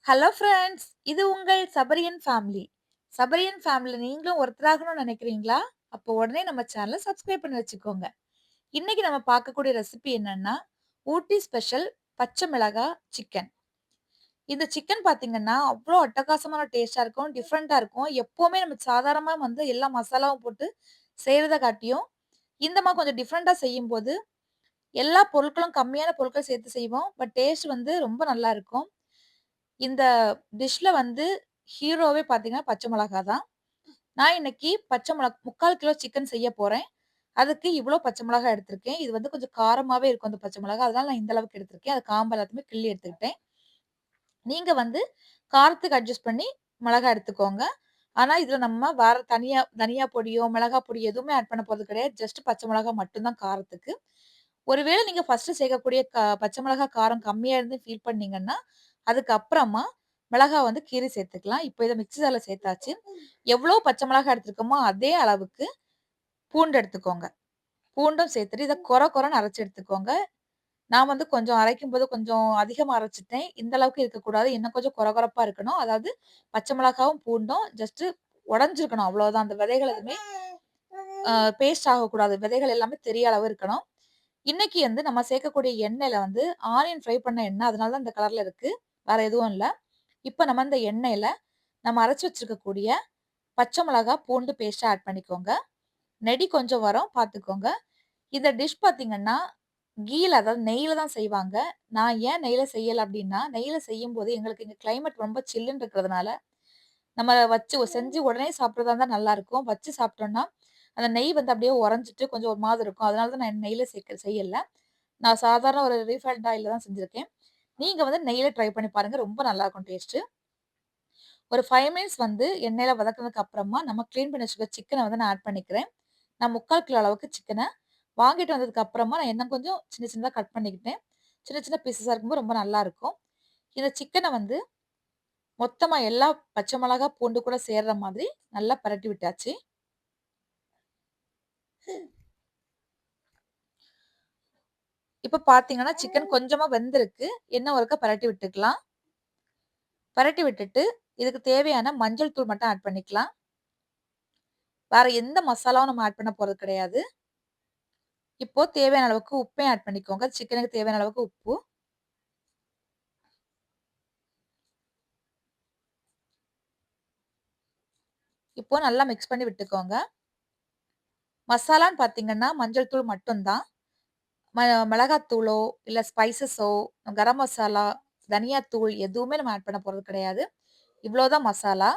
Hello friends! இது உங்கள் சபரியன் family. சபரியன் ஃபேமிலில நீங்களும் ஒருத்தராகணும்னு நெனைக்கிறீங்களா? அப்போ உடனே நம்ம சேனல சப்ஸ்கிரைப் பண்ணி வச்சுக்கோங்க. இன்னைக்கு நம்ம பார்க்கக்கூடிய ரெசிபி என்னன்னா, ஊட்டி ஸ்பெஷல் பச்சை மிளகாய் சிக்கன். இந்த சிக்கன் பார்த்தீங்கன்னா, அவ்ளோ அட்டகாசமான டேஸ்ட்டா இருக்கும். டிஃபரெண்ட்டா இருக்கும். எப்பவுமே நம்ம சாதாரணமா வந்து எல்லா மசாலாவும் போட்டு செய்றத காட்டியும், இந்த மாரி கொஞ்சம் டிஃபரெண்ட்டா செய்யும்போது, எல்லா பொருட்களும் கம்மியான பொருட்கள் சேர்த்து செய்வோம். பட் டேஸ்ட் வந்து ரொம்ப நல்லா இருக்கும். இந்த டிஷ்ல வந்து ஹீரோவே பார்த்தீங்கன்னா, பச்சை மிளகா தான். நான் இன்னைக்கு பச்சை 3/4 கிலோ சிக்கன் செய்ய போறேன். அதுக்கு இவ்ளோ பச்சை மிளகா எடுத்திருக்கேன். இது வந்து கொஞ்சம் காரமாவே இருக்கும் அந்த பச்சை மிளகா. அதனால நான் இந்த அளவுக்கு எடுத்திருக்கேன். அது காம்பு எல்லாத்தையுமே கிள்ளி எடுத்துக்கிட்டேன். நீங்க வந்து காரத்துக்கு அட்ஜஸ்ட் பண்ணி மிளகா எடுத்துக்கோங்க. ஆனா, இதுல நம்ம வேற தனியா தனியா பொடியோ, மிளகா பொடி எதுவுமே ஆட் பண்ண போறது கிடையாது. ஜஸ்ட் பச்சை மிளகா மட்டும் தான் காரத்துக்கு. ஒருவேள நீங்க ஃபர்ஸ்ட்டு சேர்க்கக்கூடிய பச்சை மிளகா காரம் கம்மியா இருந்து ஃபீல் பண்ணீங்கன்னா, அதுக்கு அப்புறமா மிளகா வந்து கீறி சேர்த்துக்கலாம். இப்ப இத மிக்ஸி ஜார்ல சேர்த்தாச்சு. எவ்வளோ பச்சை மிளகா எடுத்திருக்கோமோ, அதே அளவுக்கு பூண்டு எடுத்துக்கோங்க. பூண்டும் சேர்த்துட்டு இத கொரன்னு அரைச்சு எடுத்துக்கோங்க. நான் வந்து கொஞ்சம் அரைக்கும்போது கொஞ்சம் அதிகமா அரைச்சுட்டேன். இந்த அளவுக்கு இருக்கக்கூடாது. இன்னும் கொஞ்சம் கொரகொரப்பா இருக்கணும். அதாவது பச்சை மிளகாவும், பூண்டும் ஜஸ்ட் உடைஞ்சிருக்கணும் அவ்வளோதான். அந்த விதைகள் எதுவுமே அ பேஸ்ட் ஆகக்கூடாது. விதைகள் எல்லாமே தெரிய அளவு இருக்கணும். இன்னைக்கு வந்து நம்ம சேர்க்கக்கூடிய எண்ணெயில வந்து ஆனியன் ஃப்ரை பண்ண எண்ணெய். அதனால தான் இந்த கலர்ல இருக்கு. வேற எதுவும் இல்ல. இப்ப நம்ம இந்த எண்ணெயில நம்ம அரைச்சு வச்சிருக்கக்கூடிய பச்சை மிளகா, பூண்டு பேஸ்ட்ட ஆட் பண்ணிக்கோங்க. நெடி கொஞ்சம் வரும் பார்த்துக்கோங்க. இந்த டிஷ் பார்த்தீங்கன்னா, கீல அதாவது நெய்யில தான் செய்வாங்க. நான் ஏன் நெய்யில செய்யல அப்டின்னா, நெய்யில செய்யும்போது எங்களுக்கு இங்க கிளைமேட் ரொம்ப சில்லுன்னு இருக்கிறதுனால, நம்ம வச்சு செஞ்சு உடனே சாப்பிடுறதா இருந்தா நல்லாருக்கும். வச்சு சாப்பிட்டோம்னா, அந்த நெய் வந்து அப்படியே உறைஞ்சிட்டு கொஞ்சம் ஒரு மாதிரி இருக்கும். அதனால தான் நான் நெய்யில செய்யல. நான் சாதாரண ஒரு ரீஃபைண்ட் ஆயில்ல தான் செஞ்சிருக்கேன். நீங்க வந்து நெய்யில ட்ரை பண்ணி பாருங்க. ரொம்ப நல்லாருக்கும் டேஸ்ட்டு. ஒரு 5 மினிட்ஸ் வந்து எண்ணெயில வதக்குனதுக்கு அப்புறமா, நம்ம கிளீன் பண்ணி வச்சுருக்க சிக்கன வந்து நான் ஆட் பண்ணிக்கிறேன். நான் 3/4 கிலோ அளவுக்கு சிக்கன வாங்கிட்டு வந்ததுக்கு அப்புறமா, நான் இன்னும் கொஞ்சம் சின்ன சின்னதா கட் பண்ணிக்கிட்டேன். சின்ன சின்ன பீஸஸா இருக்கும்போது ரொம்ப நல்லாருக்கும். இந்த சிக்கன வந்து மொத்தமா எல்லா பச்சை மிளகா, பூண்டு கூட சேர்ற மாதிரி நல்லா பெரட்டி விட்டாச்சு. இப்ப பார்த்தீங்கன்னா, சிக்கன் கொஞ்சமா வெந்திருக்கு. இன்னும் ஒருக்கா பெரட்டி விட்டுக்கலாம். பெரட்டி விட்டுட்டு, இதுக்கு தேவையான மஞ்சள் தூள் மட்டும் ஆட் பண்ணிக்கலாம். வேற எந்த மசாலாவும் நம்ம ஆட் பண்ண போறது கிடையாது. இப்போ தேவையான அளவுக்கு உப்பையும் ஆட் பண்ணிக்கோங்க. சிக்கனுக்கு தேவையான அளவுக்கு உப்பு. இப்போ நல்லா மிக்ஸ் பண்ணி விட்டுக்கோங்க. மசாலான்னு பார்த்தீங்கன்னா, மஞ்சள் தூள் மட்டும் தான். ம மிளகாத்தூளோ, இல்ல ஸ்பைசஸோ, கரம் மசாலா, தனியாத்தூள் எதுவுமே நம்ம ஆட் பண்ண போறது கிடையாது. இவ்ளோ தான் மசாலா.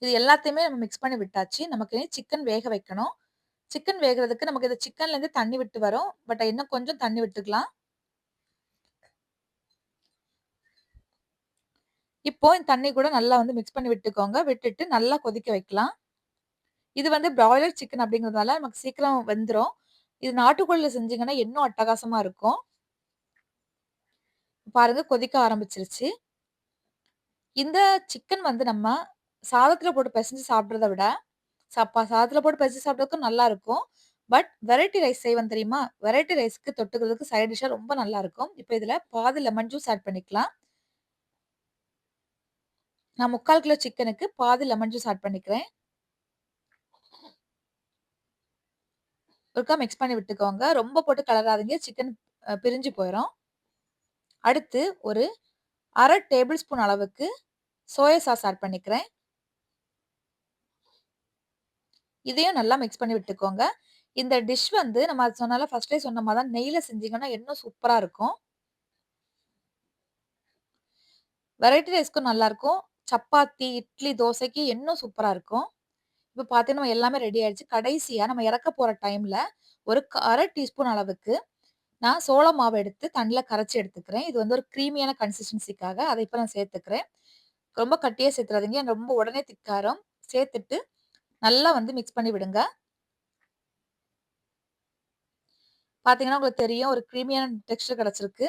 இது எல்லாத்தையுமே நம்ம மிக்ஸ் பண்ணி விட்டாச்சு. நமக்கு இனி சிக்கன் வேக வைக்கணும். சிக்கன் வேகுறதுக்கு நமக்கு இந்த சிக்கன்லேருந்து தண்ணி விட்டு வரும். பட் இன்னும் கொஞ்சம் தண்ணி விட்டுக்கலாம். இப்போ இந்த தண்ணி கூட நல்லா வந்து மிக்ஸ் பண்ணி விட்டுக்கோங்க. விட்டுட்டு நல்லா கொதிக்க வைக்கலாம். இது வந்து பிராய்லர் சிக்கன் அப்படிங்கிறதுனால நமக்கு சீக்கிரம் வெந்துரும். இது நாட்டுக்கோழில செஞ்சீங்கன்னா இன்னும் அட்டகாசமா இருக்கும். பாருங்க கொதிக்க ஆரம்பிச்சுருச்சு. இந்த சிக்கன் வந்து நம்ம சாதத்துல போட்டு பெசஞ்சு சாப்பிடுறத விட, சாதத்துல போட்டு பெசஞ்சு சாப்பிடுறதுக்கும் நல்லாருக்கும். பட் வெரைட்டி ரைஸ் செய்வேன் தெரியுமா? வெரைட்டி ரைஸ்க்கு தொட்டுக்கிறதுக்கு சைட் டிஷ்ஷா ரொம்ப நல்லாருக்கும். இப்ப இதுல பாதி லெமன் ஜூஸ் ஆட் பண்ணிக்கலாம். நான் 3/4 கிலோ சிக்கனுக்கு பாதி லெமன் ஜூஸ் ஆட் பண்ணிக்கிறேன். ஒருக்கா மிக்ஸ் பண்ணி விட்டுக்கோங்க. ரொம்ப போட்டு கலராதீங்க. சிக்கன் பிரிஞ்சு போயிரும். அடுத்து ஒரு 1/2 டேபிள் ஸ்பூன் அளவுக்கு சோயா சாஸ் ஆட் பண்ணிக்கிறேன். இதையும் நல்லா மிக்ஸ் பண்ணி விட்டுக்கோங்க. இந்த டிஷ் வந்து நம்ம சொன்னேன்ல ஃபர்ஸ்ட்டே சொன்ன மாரி தான் நெய்ல செஞ்சீங்கன்னா இன்னும் சூப்பரா இருக்கும். வெரைட்டி ரைஸ்க்கும் நல்லாருக்கும். சப்பாத்தி, இட்லி, தோசைக்கு இன்னும் சூப்பரா இருக்கும். இப்ப பார்த்தீங்கன்னா, நம்ம எல்லாமே ரெடி ஆயிடுச்சு. கடைசியா நம்ம இறக்க போற டைம்ல ஒரு 1/2 டீஸ்பூன் அளவுக்கு நான் சோள மாவு எடுத்து தண்ணீல கரைச்சு எடுத்துக்கிறேன். இது வந்து ஒரு கிரீமியான கன்சிஸ்டன்சிக்காக அத இப்ப நான் சேர்த்துக்கிறேன். ரொம்ப கட்டியா சேர்த்துறாதீங்க. ரொம்ப உடனே திக்காயிரும். சேர்த்துட்டு நல்லா வந்து மிக்ஸ் பண்ணி விடுங்க. பார்த்தீங்கன்னா, உங்களுக்கு தெரியும் ஒரு கிரீமியான டெக்ஸ்சர் கிடைச்சிருக்கு.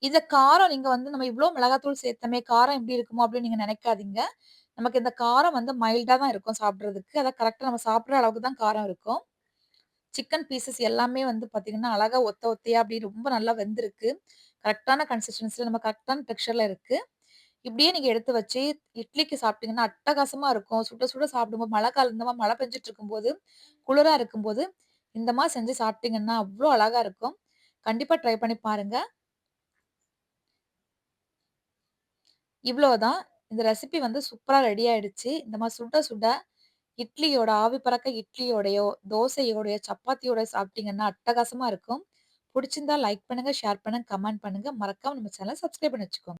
இந்த காரம் நீங்க வந்து நம்ம இவ்ளோ மிளகாத்தூள் சேர்த்தோமே, காரம் எப்படி இருக்குமோ அப்படின்னு நீங்க நினைக்காதீங்க. நமக்கு இந்த காரம் வந்து மைல்டா தான் இருக்கும் சாப்பிடுறதுக்கு. அதான் கரெக்ட்டா நம்ம சாப்பிடுற அளவுக்கு தான் காரம் இருக்கும். சிக்கன் பீசஸ் எல்லாமே வந்து பார்த்தீங்கன்னா, அழகா ஒத்த ஒத்தையா அப்படி ரொம்ப நல்லா வெந்திருக்கு. கரெக்ட்டான கன்சிஸ்டன்சில நம்ம கரெக்ட்டான டெக்ஸ்சர்ல இருக்கு. இப்படியே நீங்க எடுத்து வச்சு இட்லிக்கு சாப்பிட்டீங்கன்னா அட்டகாசமா இருக்கும். சுட சுட சாப்பிடும்போது மழை காலம் இந்த மாரி மழை பெஞ்சுட்டு இருக்கும்போது, குளிரா இருக்கும்போது, இந்த மாரி செஞ்சு சாப்பிட்டீங்கன்னா அவ்ளோ அழகா இருக்கும். கண்டிப்பா ட்ரை பண்ணி பாருங்க. இவ்வளோதான். இந்த ரெசிபி வந்து சூப்பரா ரெடி ஆயிடுச்சு. இந்த மாரி சுட சுட இட்லியோட ஆவி பறக்க இட்லியோடயோ, தோசையோடயோ, சப்பாத்தியோட சாப்பிட்டீங்கன்னா அட்டகாசமா இருக்கும். புடிச்சிருந்தா லைக் பண்ணுங்க, ஷேர் பண்ணுங்க, கமெண்ட் பண்ணுங்க. மறக்காம நம்ம சேனல சப்ஸ்கிரைப் பண்ணி வச்சுக்கோங்க.